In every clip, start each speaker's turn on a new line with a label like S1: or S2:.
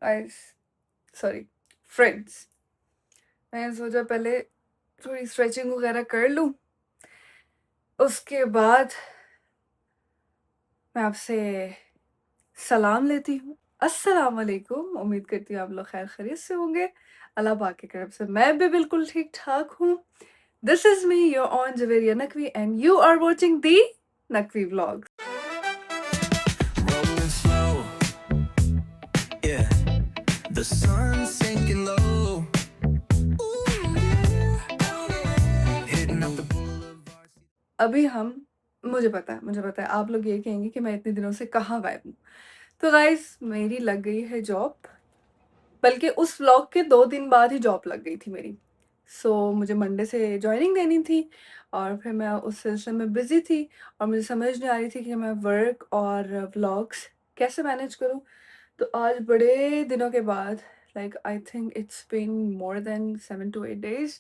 S1: Guys, sorry, friends, मैंने सोचा पहले थोड़ी स्ट्रेचिंग वगैरह कर लूँ, उसके बाद मैं आपसे सलाम लेती हूँ। अस्सलाम वालेकुम, उम्मीद करती हूँ आप लोग खैर खैरियत से होंगे। अल्लाह पाक की तरफ से मैं भी बिल्कुल ठीक-ठाक हूँ। This is me your own Javeria Naqvi and you are watching the Naqvi vlogs.
S2: Rolling slow, yeah. The sun's sinking low. Hitting up the boulevard.
S1: अभी हम मुझे पता है आप लोग ये कहेंगे कि मैं इतने दिनों से कहाँ गायब हूँ। तो गाइस, मेरी लग गई है जॉब, बल्कि उस व्लॉग के 2 दिन बाद ही जॉब लग गई थी मेरी। मुझे मंडे से जॉइनिंग देनी थी और फिर मैं उस सिलसिले में बिज़ी थी और मुझे समझ नहीं आ रही थी कि मैं वर्क और व्लॉग्स कैसे मैनेज करूँ। तो आज बड़े दिनों के बाद, like I think it's been more than 7 to 8 days,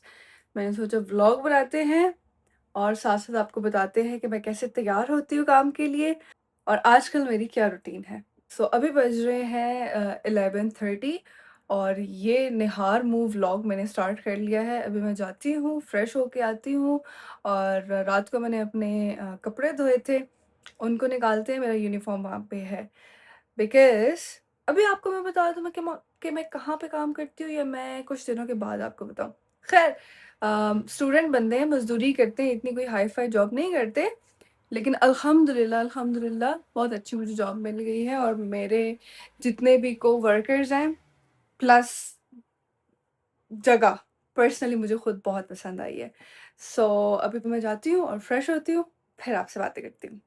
S1: मैंने सोचा व्लॉग बनाते हैं और साथ-साथ आपको बताते हैं कि मैं कैसे तैयार होती हूँ काम के लिए और आजकल मेरी क्या रूटीन है। अभी बज रहे हैं 11:30 और ये निहार मूव व्लॉग मैंने स्टार्ट कर लिया है। अभी मैं जाती हूँ, फ्रेश होके आती हूँ और रात को मैंने अपने कपड़े धोए थे, उनको निकालते हैं, मेरा यूनिफ़ॉर्म वहाँ पे है। बिकॉज़ अभी आपको मैं बता दूँ कि मैं कहाँ पे काम करती हूँ या मैं कुछ दिनों के बाद आपको बताऊँ? ख़ैर, स्टूडेंट बंदे हैं, मज़दूरी करते हैं, इतनी कोई हाई-फ़ाई जॉब नहीं करते। लेकिन अल्हम्दुलिल्लाह बहुत अच्छी मुझे जॉब मिल गई है और मेरे जितने भी कोवर्कर्स हैं, प्लस जगह पर्सनली मुझे खुद बहुत पसंद आई है। अभी तो मैं जाती हूँ और फ्रेश होती हूँ, फिर आपसे बातें करती हूँ।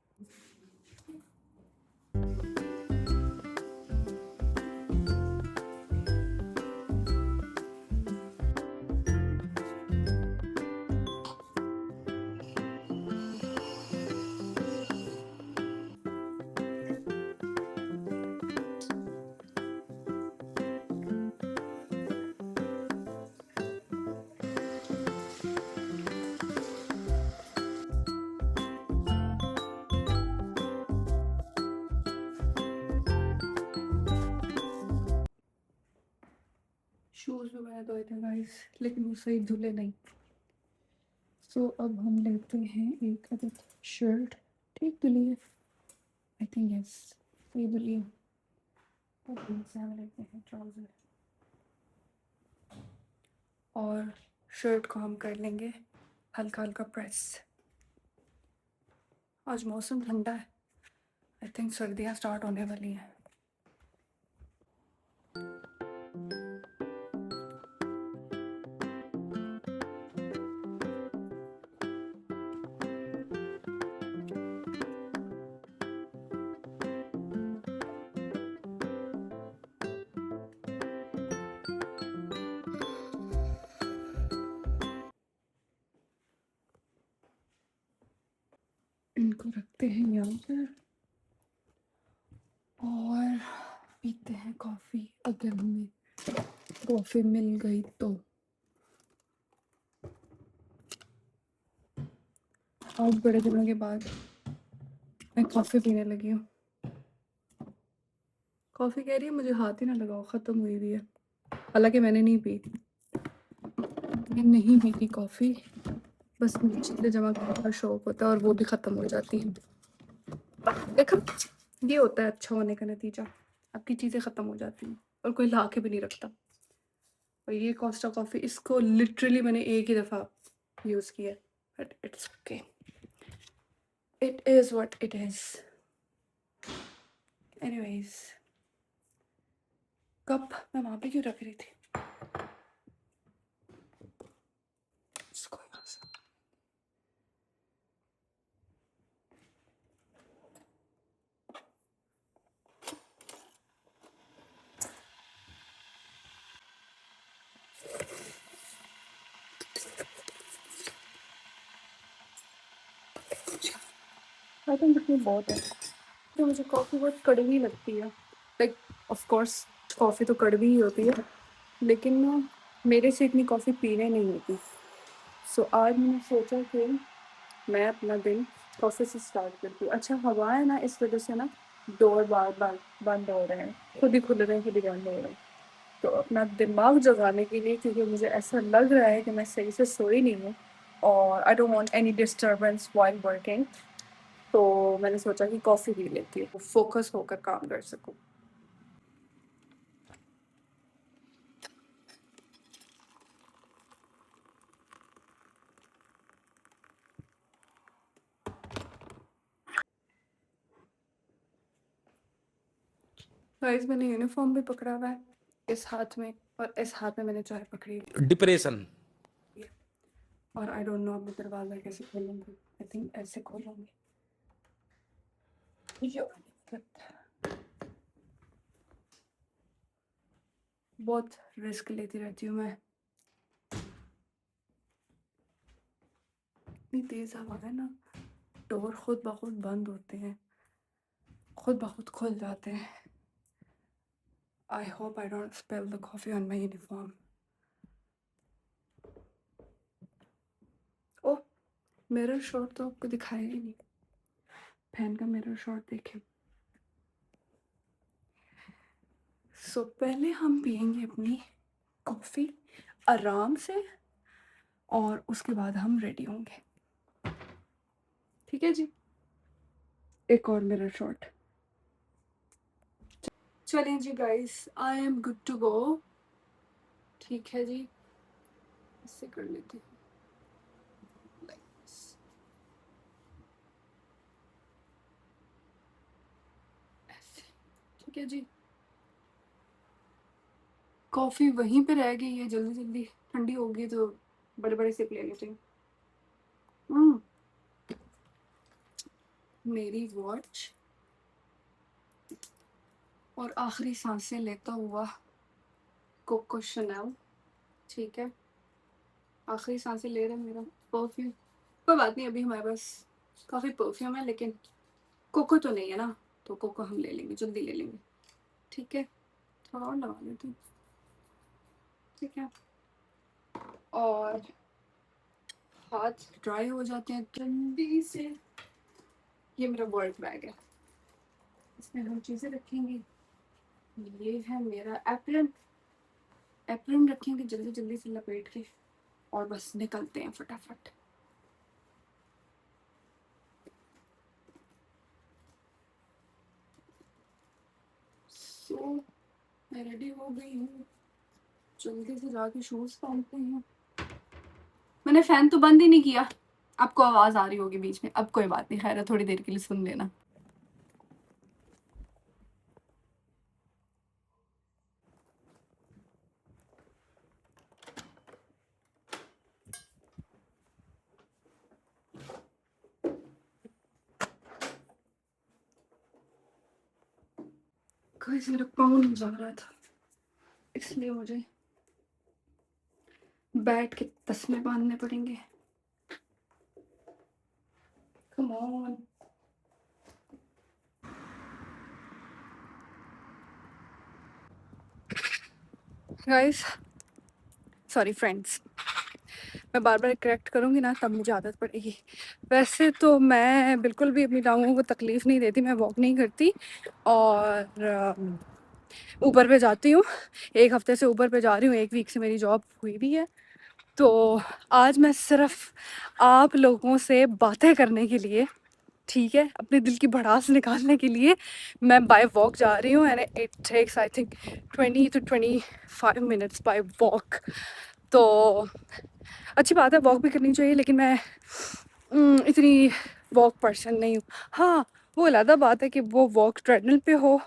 S1: शूज़ भी मैंने धोए थे गाइस, लेकिन वो सही धुले नहीं। अब हम लेते हैं एक अदद शर्ट, ठीक धुली है? आई थिंक यस, सही धुली है। अब इनसे हम लेते हैं ट्राउज़र और शर्ट को हम कर लेंगे हल्का-हल्का प्रेस। आज मौसम ठंडा है, आई थिंक सर्दियाँ स्टार्ट होने वाली हैं। इनको रखते हैं यहाँ पर और पीते हैं कॉफ़ी, अगर हमें कॉफ़ी मिल गई तो। आज बड़े दिनों के बाद मैं कॉफ़ी पीने लगी हूँ। कॉफ़ी कह रही है मुझे हाथ ही ना लगाओ, ख़त्म हुई हुई है। हालाँकि मैंने नहीं पी, मैं नहीं पीती कॉफ़ी, बस मुझे चीज़ें जमा करने का शौक होता है और वो भी ख़त्म हो जाती हैं। देखा, ये होता है अच्छा होने का नतीजा, आपकी चीज़ें ख़त्म हो जाती हैं और कोई ला के भी नहीं रखता। और ये कोस्टा कॉफ़ी, इसको लिटरली मैंने एक ही दफ़ा यूज़ किया है, but it's okay, it is what it is. Anyways, cup मैं वहाँ पे क्यों रख रही थी? इसको यहाँ से आई थिंक इतनी बहुत है। तो मुझे कॉफ़ी बहुत कड़वी लगती है। लाइक ऑफ कोर्स कॉफ़ी तो कड़वी ही होती है, लेकिन ना मेरे से इतनी कॉफ़ी पीने नहीं होती। आज मैंने सोचा कि मैं अपना दिन कॉफ़ी से स्टार्ट करती हूँ। अच्छा हवा है ना, इस वज़ह से ना डोर बार बार बंद हो रहे हैं, खुद ही खुल रहे हैं, खुद ही बंद हो रहे हैं। तो अपना दिमाग जगाने के लिए, क्योंकि मुझे ऐसा लग रहा है कि मैं सही से सोई नहीं हूँ और I don't want any disturbance while working, तो मैंने सोचा कि कॉफ़ी पी लेती हूँ, फोकस होकर काम कर सकूँ। गाइस मैंने यूनिफॉर्म भी पकड़ा हुआ है इस हाथ में, और इस हाथ में मैंने चाय पकड़ी हुई
S3: डिप्रेशन।
S1: है। और आई डोंट नो अभी दरवाज़ा कैसे खोलूँगी, आई थिंक ऐसे खोलूँगी। बहुत रिस्क लेती रहती हूँ मैं। इतनी तेज़ हवा है ना, डोर खुद ब खुद बंद होते हैं, खुद ब खुद खुल जाते हैं। I hope I don't spill the coffee on my uniform. Oh, mirror shot तो आपको दिखाया ही नहीं। फैन का मिरर शॉट देखें। सो पहले हम पियेंगे अपनी कॉफ़ी आराम से, और उसके बाद हम रेडी होंगे। ठीक है जी, एक और मिरर शॉट। चलें जी guys, I am good to go. ठीक है जी, इससे कर लेती हूँ like this. ऐसे, ठीक है जी। कॉफ़ी वहीं पे रह गई है, जल्दी जल्दी ठंडी होगी तो बड़े बड़े सिप ले लेते हैं। मेरी वॉच और आखिरी सांसें लेता हुआ कोको शैनल। ठीक है, आखिरी सांसें ले रहे हैं मेरा परफ्यूम। कोई बात नहीं, अभी हमारे पास काफ़ी परफ्यूम है, लेकिन कोको तो नहीं है ना, तो कोको हम ले लेंगे, जल्दी ले लेंगे। ठीक है, थोड़ा और लगा लेती हूँ। ठीक है, और हाथ ड्राई हो जाते हैं जल्दी से। ये मेरा वर्क बैग है, इसमें हम चीज़ें रखेंगे। ये है मेरा एप्रन, एप्रन रखेंगे जल्दी जल्दी से लपेट के, और बस निकलते हैं फटाफट। सो मैं रेडी हो गई हूँ, जल्दी से जाके शूज़ पहनते हैं। मैंने फ़ैन तो बंद ही नहीं किया, आपको आवाज़ आ रही होगी बीच में, अब कोई बात नहीं, खैर है, थोड़ी देर के लिए सुन लेना। गाइस मेरा पाँव नहीं जा रहा था, इसलिए मुझे बैठ के तस्मे बांधने पड़ेंगे। Come on. Guys, sorry friends, मैं बार बार करेक्ट करूँगी ना तब मुझे आदत पड़ेगी। वैसे तो मैं बिल्कुल भी अपनी टांगों को तकलीफ़ नहीं देती, मैं वॉक नहीं करती, और ऊबर पे जाती हूँ। 1 हफ़्ते से ऊबर पे जा रही हूँ, 1 वीक से मेरी जॉब हुई भी है। तो आज मैं सिर्फ आप लोगों से बातें करने के लिए, ठीक है, अपने दिल की भड़ास निकालने के लिए मैं बाय वॉक जा रही हूँ, and it takes I think 20 to 25 minutes by walk. तो अच्छी बात है, वॉक भी करनी चाहिए, लेकिन मैं इतनी वॉक पर्सन नहीं हूँ। हाँ, वो अलग बात है कि वो वॉक ट्रेडमिल पे हो,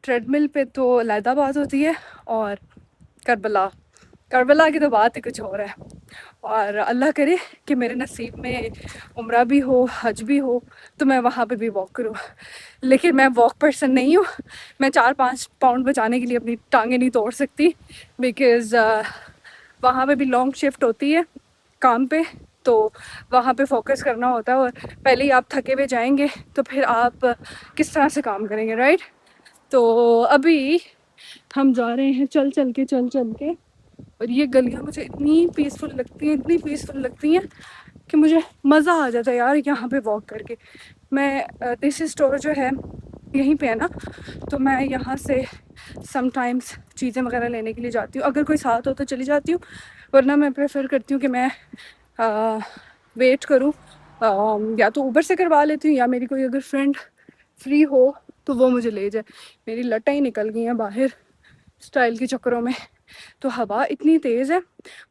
S1: ट्रेडमिल पे तो अलग बात होती है, और करबला, करबला की तो बात ही कुछ और है। और अल्लाह करे कि मेरे नसीब में उम्रा भी हो, हज भी हो, तो मैं वहाँ पे भी वॉक करूँ। लेकिन मैं वॉक पर्सन नहीं हूँ, मैं 4-5 पाउंड बचाने के लिए अपनी टांगें नहीं तोड़ सकती, बिकॉज़ वहाँ पे भी लॉन्ग शिफ्ट होती है काम पे, तो वहाँ पे फोकस करना होता है, और पहले ही आप थके हुए जाएंगे तो फिर आप किस तरह से काम करेंगे, राइट। तो अभी हम जा रहे हैं चल चल के, और ये गलियाँ मुझे इतनी पीसफुल लगती हैं, इतनी पीसफुल लगती हैं कि मुझे मज़ा आ जाता है यार यहाँ पे वॉक करके। मैं देसी स्टोर जो है यहीं पे है ना, तो मैं यहाँ से समटाइम्स चीज़ें वगैरह लेने के लिए जाती हूँ। अगर कोई साथ हो तो चली जाती हूँ, वरना मैं प्रेफर करती हूँ कि मैं वेट करूँ, या तो ऊबर से करवा लेती हूँ, या मेरी कोई अगर फ्रेंड फ्री हो तो वो मुझे ले जाए। मेरी लटाई निकल गई हैं बाहर स्टाइल के चक्करों में। तो हवा इतनी तेज़ है,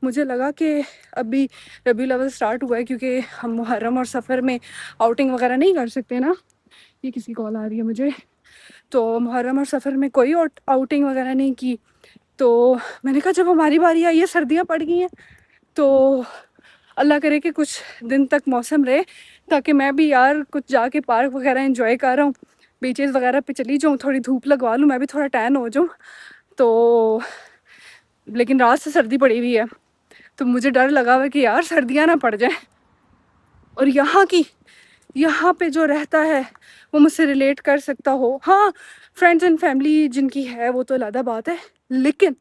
S1: मुझे लगा कि अभी रबीउल अव्वल स्टार्ट हुआ है, क्योंकि हम मुहर्रम और सफ़र में आउटिंग वगैरह नहीं कर सकते ना। ये किसी कॉल आ रही है मुझे। तो मुहर्रम और सफ़र में कोई आउटिंग वगैरह नहीं की। तो मैंने कहा जब हमारी बारी आई है, सर्दियाँ पड़ गई हैं, तो अल्लाह करे कि कुछ दिन तक मौसम रहे, ताकि मैं भी यार कुछ जाके पार्क वगैरह एंजॉय कर रहा हूँ, बीचेस वगैरह पे चली जाऊँ, थोड़ी धूप लगवा लूँ, मैं भी थोड़ा टैन हो जाऊँ। तो लेकिन रात से सर्दी पड़ी हुई है, तो मुझे डर लगा हुआ कि यार सर्दियाँ ना पड़ जाए। और यहाँ पे जो रहता है वो मुझसे रिलेट कर सकता हो। हाँ, फ्रेंड्स एंड फैमिली जिनकी है वो तो अलग बात है, लेकिन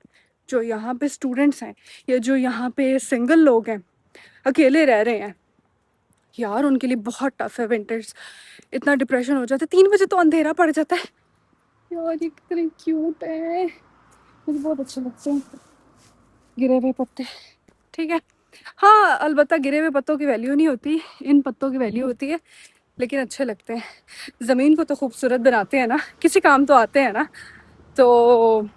S1: जो यहाँ पे स्टूडेंट्स हैं या जो यहाँ पे सिंगल लोग हैं, अकेले रह रहे हैं, यार उनके लिए बहुत टफ है विंटर्स। इतना डिप्रेशन हो जाता है, 3 बजे तो अंधेरा पड़ जाता है। यार ये कितने क्यूट है, मुझे बहुत अच्छे लगते हैं गिरे हुए पत्ते। ठीक है, हाँ अलबत्ता गिरे हुए पत्तों की वैल्यू नहीं होती, इन पत्तों की वैल्यू होती है, लेकिन अच्छे लगते हैं। ज़मीन को तो खूबसूरत बनाते हैं ना, किसी काम तो आते हैं ना। तो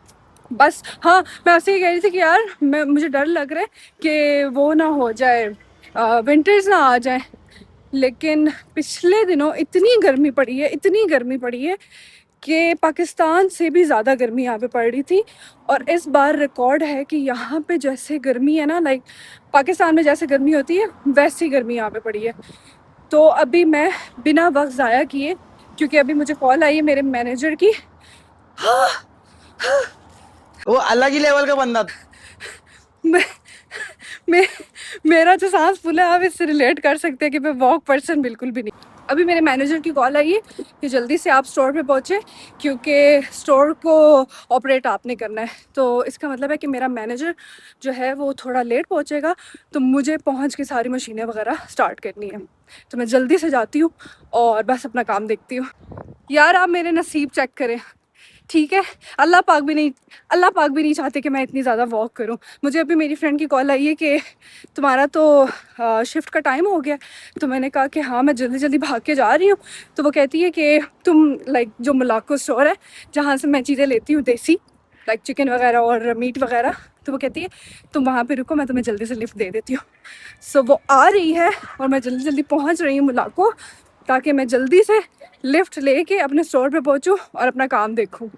S1: बस हाँ, मैं ऐसे ही कह रही थी कि यार मुझे डर लग रहा है कि वो ना हो जाए, विंटर्स ना आ जाए। लेकिन पिछले दिनों इतनी गर्मी पड़ी है, इतनी गर्मी पड़ी है कि पाकिस्तान से भी ज़्यादा गर्मी यहाँ पे पड़ रही थी। और इस बार रिकॉर्ड है कि यहाँ पे जैसे गर्मी है ना, लाइक पाकिस्तान में जैसे गर्मी होती है वैसी गर्मी यहाँ पे पड़ी है। तो अभी मैं बिना वक्त ज़ाया किए, क्योंकि अभी मुझे कॉल आई है मेरे मैनेजर की।
S3: वो अलग ही लेवल का बंदा था।
S1: मैं मैं मेरा जो सांस फूला है, आप इससे रिलेट कर सकते हैं कि मैं वॉक पर्सन बिल्कुल भी नहीं। अभी मेरे मैनेजर की कॉल आई है कि जल्दी से आप स्टोर पे पहुँचे, क्योंकि स्टोर को ऑपरेट आपने करना है। तो इसका मतलब है कि मेरा मैनेजर जो है वो थोड़ा लेट पहुँचेगा, तो मुझे पहुँच के सारी मशीनें वगैरह स्टार्ट करनी है। तो मैं जल्दी से जाती हूँ और बस अपना काम देखती हूँ। यार आप मेरे नसीब चेक करें, ठीक है, अल्लाह पाक भी नहीं चाहते कि मैं इतनी ज़्यादा वॉक करूं। मुझे अभी मेरी फ्रेंड की कॉल आई है कि तुम्हारा तो शिफ्ट का टाइम हो गया। तो मैंने कहा कि हाँ मैं जल्दी जल्दी भाग के जा रही हूँ। तो वो कहती है कि तुम लाइक जो मुलाको स्टोर है जहाँ से मैं चीज़ें लेती हूँ देसी, लाइक चिकन वगैरह और मीट वगैरह, तो वो कहती है तुम वहाँ पे रुको, मैं तुम्हें जल्दी से लिफ्ट दे देती हूँ। सो वो आ रही है और मैं जल्दी जल्दी पहुँच रही हूँ मुलाको, ताकि मैं जल्दी से लिफ्ट लेके अपने स्टोर पे पहुँचूँ और अपना काम देखूँ।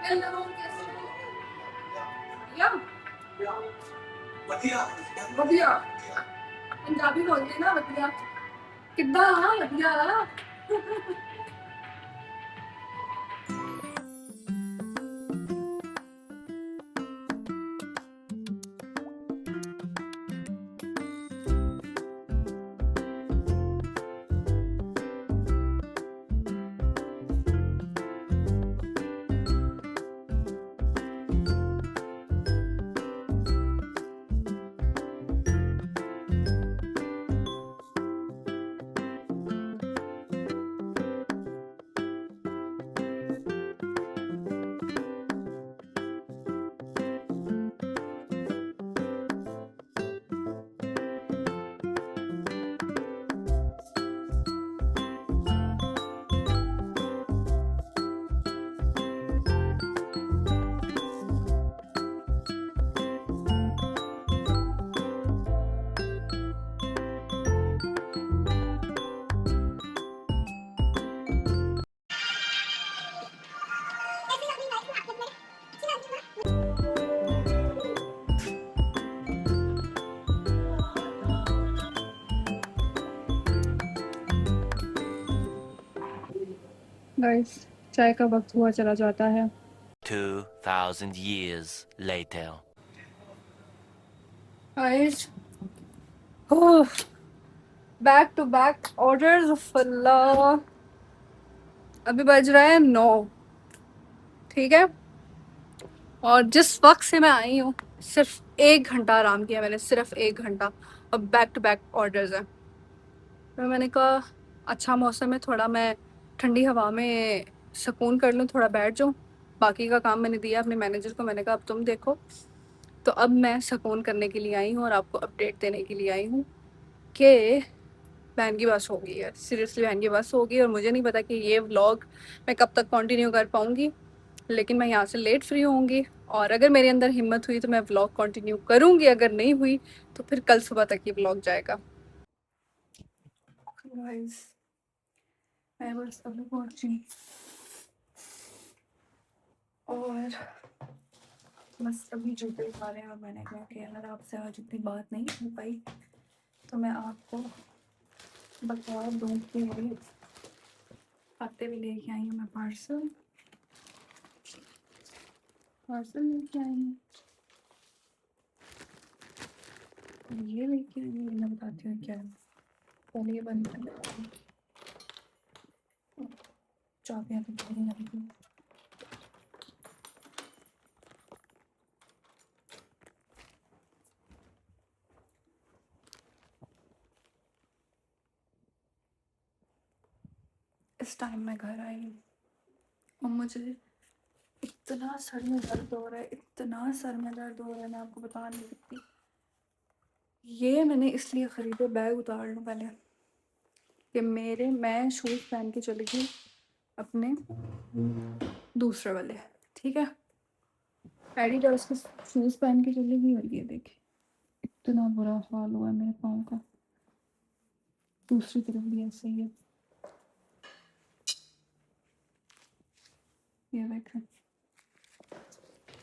S1: हेलो, कैसे हो? बढ़िया बढ़िया, पंजाबी बोलते ना बढ़िया, कितना बढ़िया। गाइस, चाय का वक्त हुआ चला जाता है।
S4: 2,000 years later.
S1: Guys, oh, back to back orders of Allah. अभी बज रहा है 9, ठीक है, और जिस वक़्त से मैं आई हूँ, सिर्फ़ 1 घंटा आराम किया मैंने, सिर्फ़ 1 घंटा। अब बैक टू बैक ऑर्डर्स हैं। तो मैंने कहा अच्छा मौसम है, थोड़ा मैं ठंडी हवा में सुकून कर लूँ, थोड़ा बैठ जाऊँ। बाकी का काम मैंने दिया अपने मैनेजर को, मैंने कहा अब तुम देखो। तो अब मैं सुकून करने के लिए आई हूँ और आपको अपडेट देने के लिए आई हूँ कि बहन की बस हो गई है। सीरियसली बहन की बस हो गई और मुझे नहीं पता कि ये व्लॉग मैं कब तक कंटिन्यू कर पाऊँगी, लेकिन मैं यहाँ से लेट फ्री होंगी और अगर मेरे अंदर हिम्मत हुई तो मैं व्लॉग कंटिन्यू करूँगी, अगर नहीं हुई तो फिर कल सुबह तक ये व्लॉग जाएगा। गाइस मैं बस अभी पहुँची और बस अभी जूते उतारे रहे हैं और मैंने कहा कि अगर आपसे आज इतनी बात नहीं हो पाई तो मैं आपको बता दूँ कि मेरी आते भी लेके आई हूँ मैं पार्सल लेके आई हूँ। ये लेके आई हूँ, मैं बताती हूँ क्या है। पहले ये बंद कर देती हूँ। चाबियाँ तो पूरी लगी हैं। इस टाइम मैं घर आई हूँ और मुझे इतना सर में दर्द हो रहा है, इतना सर में दर्द हो रहा है, मैं आपको बता नहीं सकती। ये मैंने इसलिए ख़रीदे, बैग उतार लूँ पहले, कि मैं शूज़ पहन के चली गई अपने दूसरे वाले, ठीक है। एडिडास के शूज़ पहन के चली गई और ये देखिए इतना बुरा हाल हुआ है मेरे पाँव का। दूसरी तरफ भी ऐसे ही है, ये देखें।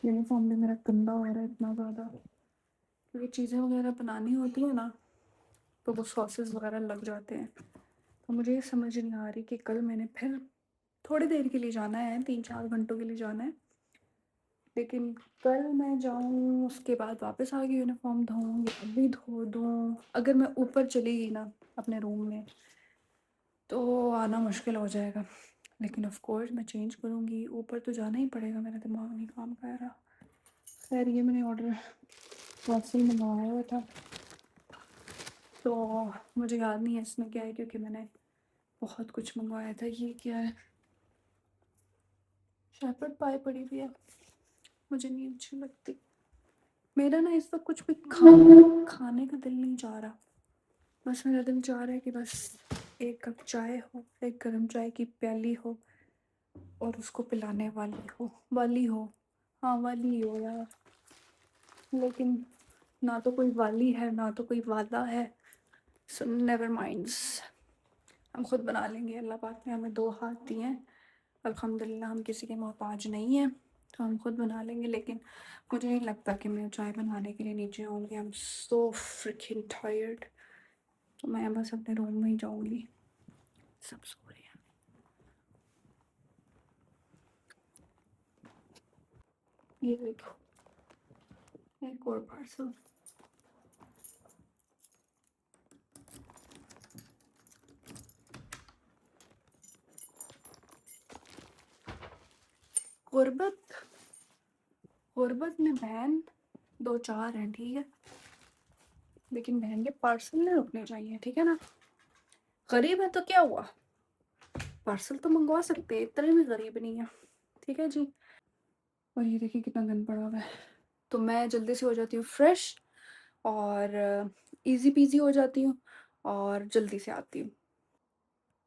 S1: यूनिफॉर्म भी मेरा गंदा हो रहा है इतना ज़्यादा, क्योंकि चीज़ें वगैरह बनानी होती है ना तो वो सॉसेस वगैरह लग जाते हैं। तो मुझे ये समझ नहीं आ रही कि कल मैंने फिर थोड़ी देर के लिए जाना है, 3-4 घंटों के लिए जाना है, लेकिन कल मैं जाऊँ उसके बाद वापस आके यूनिफॉर्म धोऊँ या अभी धो दूँ। अगर मैं ऊपर चली गई ना अपने रूम में तो आना मुश्किल हो जाएगा, लेकिन ऑफ कोर्स मैं चेंज करूँगी, ऊपर तो जाना ही पड़ेगा, मेरा दिमाग नहीं काम कर रहा। खैर ये मैंने ऑर्डर पार्सल मंगवाया हुआ था तो मुझे याद नहीं है इसमें क्या है, क्योंकि मैंने बहुत कुछ मंगवाया था। ये क्या है, शेपर्ड पाई पड़ी हुई है, मुझे नहीं अच्छी लगती। मेरा ना इस वक्त कुछ भी खाने का दिल नहीं चाह रहा, बस मेरा दिल चाह रहा है कि बस एक कप चाय हो, एक गर्म चाय की प्याली हो और उसको पिलाने वाली हो, हाँ वाली हो यार। लेकिन ना तो कोई वाली है ना तो कोई वाला है, सो नेवर माइंड्स, हम खुद बना लेंगे। अल्लाह पाक ने हमें 2 हाथ दिए हैं, अल्हम्दुलिल्लाह हम किसी के मोहताज नहीं हैं, तो हम खुद बना लेंगे। लेकिन मुझे नहीं लगता कि मैं चाय बनाने के लिए नीचे आऊँगी, I am so fricking tired. तो मैं बस अपने रूम में ही जाऊँगी, सब सो रहे हैं। ये देखो एक और पार्सल, गुरबत गुरबत में बहन 2-4 हैं, ठीक है, लेकिन बहन के पार्सल नहीं रुकने चाहिए, ठीक है ना। गरीब है तो क्या हुआ, पार्सल तो मंगवा सकते हैं, इतने भी गरीब नहीं है, ठीक है जी। और ये देखिए कितना गंद पड़ा हुआ है। तो मैं जल्दी से हो जाती हूँ फ्रेश और इजी पीजी हो जाती हूँ और जल्दी से आती हूँ।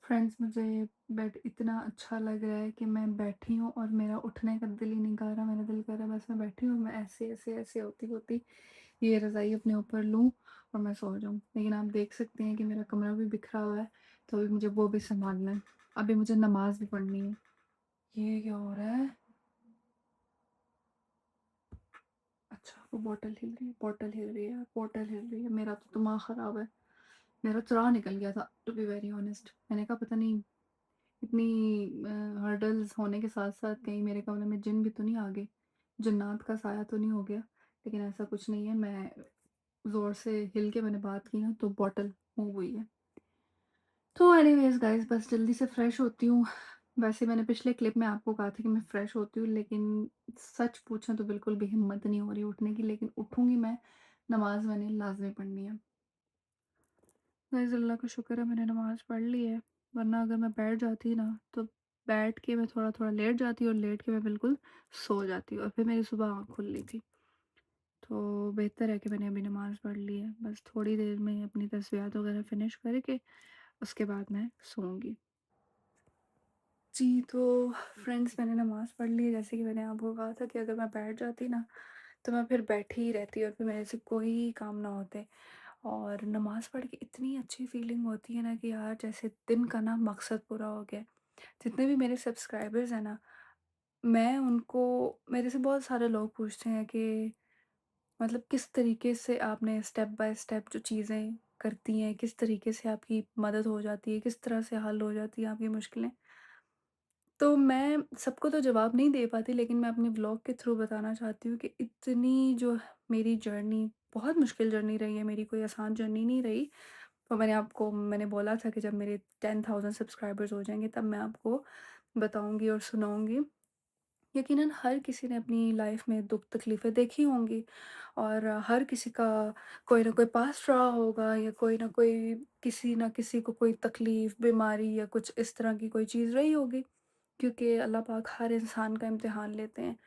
S1: फ्रेंड्स मुझे बेड इतना अच्छा लग रहा है कि मैं बैठी हूँ और मेरा उठने का दिल ही नहीं कर रहा, मेरा दिल कर रहा है बस मैं बैठी हूँ, मैं ऐसे ऐसे ऐसे होती होती ये रज़ाई अपने ऊपर लूँ और मैं सो जाऊँ। लेकिन आप देख सकते हैं कि मेरा कमरा भी बिखरा हुआ है, तो अभी मुझे वो भी संभालना है, अभी मुझे नमाज भी पढ़नी है। ये क्या हो रहा है, अच्छा वो बॉटल हिल रही है, बॉटल हिल रही है, बॉटल हिल रही है, मेरा तो दिमाग ख़राब है। मेरा चुरा निकल गया था टू बी वेरी ऑनेस्ट, मैंने कहा पता नहीं इतनी हर्डल्स होने के साथ साथ कहीं मेरे कमरे में जिन भी तो नहीं आ गए, जन्नत का साया तो नहीं हो गया, लेकिन ऐसा कुछ नहीं है। मैं ज़ोर से हिल के मैंने बात की ना तो बॉटल मूव हुई है। तो एनीवेज गाइस बस जल्दी से फ्रेश होती हूँ, वैसे मैंने पिछले क्लिप में आपको कहा था कि मैं फ्रेश होती हूँ, लेकिन सच पूछें तो बिल्कुल भी हिम्मत नहीं हो रही उठने की, लेकिन उठूँगी मैं, नमाज़ मैंने लाज़मी पढ़नी है। गाइस अल्लाह का शुक्र है मैंने नमाज़ पढ़ ली है, वरना अगर मैं बैठ जाती ना, तो बैठ के मैं थोड़ा-थोड़ा लेट जाती और लेट के मैं बिल्कुल सो जाती और फिर मेरी सुबह आँख खुल ली थी। तो बेहतर है कि मैंने अभी नमाज़ पढ़ ली है, बस थोड़ी देर में अपनी तस्बीहात वगैरह फ़िनिश करके उसके बाद मैं सोऊँगी। जी, तो फ्रेंड्स मैंने नमाज़ पढ़ ली है, जैसे कि मैंने आपको कहा था कि अगर मैं बैठ जाती ना, तो मैं फिर बैठी ही रहती और फिर मेरे से कोई काम ना होते। और नमाज़ पढ़ के इतनी अच्छी फ़ीलिंग होती है ना कि यार जैसे दिन का ना मकसद पूरा हो गया है। जितने भी मेरे सब्सक्राइबर्स हैं ना, मैं उनको मेरे से बहुत सारे लोग पूछते हैं कि मतलब किस तरीके से आपने स्टेप बाय स्टेप जो चीज़ें करती हैं, किस तरीके से आपकी मदद हो जाती है, किस तरह से हल हो जाती है आपकी मुश्किलें। तो मैं सबको तो जवाब नहीं दे पाती, लेकिन मैं अपने ब्लॉग के थ्रू बताना चाहती हूँ कि इतनी जो मेरी जर्नी बहुत मुश्किल जर्नी रही है मेरी, कोई आसान जर्नी नहीं रही। तो मैंने बोला था कि जब मेरे 10,000 सब्सक्राइबर्स हो जाएँगे तब मैं आपको बताऊँगी और सुनाऊँगी। यकीनन हर किसी ने अपनी लाइफ में दुःख तकलीफ़ें देखी होंगी और हर किसी का कोई ना कोई पास्ट रहा होगा या कोई ना कोई किसी ना किसी को कोई तकलीफ़, बीमारी या कुछ इस तरह की कोई चीज़ रही होगी। क्योंकि अल्लाह पाक हर इंसान का इम्तिहान लेते हैं।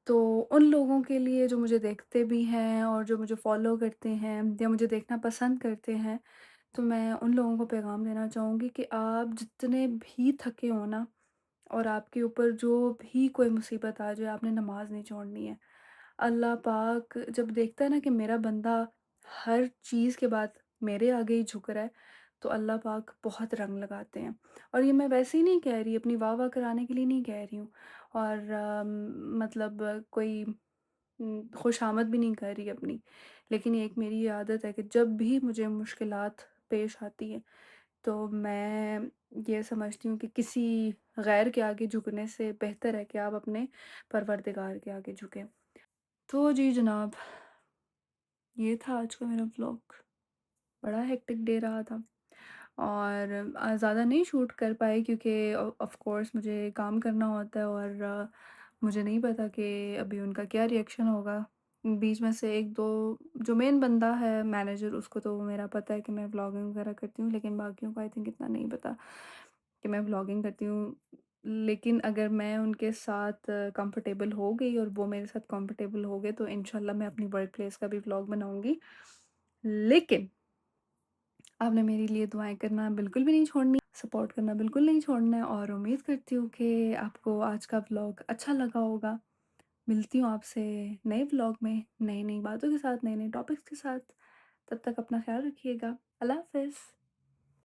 S1: तो उन लोगों के लिए जो मुझे देखते भी हैं और जो मुझे फ़ॉलो करते हैं या मुझे देखना पसंद करते हैं, तो मैं उन लोगों को पैगाम देना चाहूँगी कि आप जितने भी थके हो ना और आपके ऊपर जो भी कोई मुसीबत आ जाए, आपने नमाज़ नहीं छोड़नी है। अल्लाह पाक जब देखता है ना कि मेरा बंदा हर चीज़ के बाद मेरे आगे ही झुक रहा है, तो अल्लाह पाक बहुत रंग लगाते हैं। और ये मैं वैसे ही नहीं कह रही, अपनी वाह-वाह कराने के लिए नहीं कह रही हूँ और मतलब कोई खुशामद भी नहीं कर रही अपनी। लेकिन ये एक मेरी ये आदत है कि जब भी मुझे मुश्किलात पेश आती हैं, तो मैं ये समझती हूँ कि किसी गैर के आगे झुकने से बेहतर है कि आप अपने परवरदिगार के आगे झुकें। तो जी जनाब, ये था आज का मेरा व्लॉग। बड़ा हेक्टिक डे रहा था और ज़्यादा नहीं शूट कर पाई क्योंकि ऑफ़ कोर्स मुझे काम करना होता है और मुझे नहीं पता कि अभी उनका क्या रिएक्शन होगा। बीच में से 1-2 जो मेन बंदा है मैनेजर, उसको तो मेरा पता है कि मैं व्लॉगिंग वगैरह करती हूँ, लेकिन बाकियों को आई थिंक इतना नहीं पता कि मैं व्लॉगिंग करती हूँ। लेकिन अगर मैं उनके साथ कंफर्टेबल हो गई और वो मेरे साथ कंफर्टेबल हो गए तो इंशाल्लाह मैं अपनी वर्क प्लेस का भी व्लॉग बनाऊँगी। लेकिन आपने मेरे लिए दुआएँ करना बिल्कुल भी नहीं छोड़नी, सपोर्ट करना बिल्कुल नहीं छोड़ना है और उम्मीद करती हूँ कि आपको आज का व्लॉग अच्छा लगा होगा। मिलती हूँ आपसे नए व्लॉग में, नई-नई बातों के साथ, नए-नए टॉपिक्स के साथ। तब तक अपना ख़्याल रखिएगा। अल्लाह हाफ़िज़।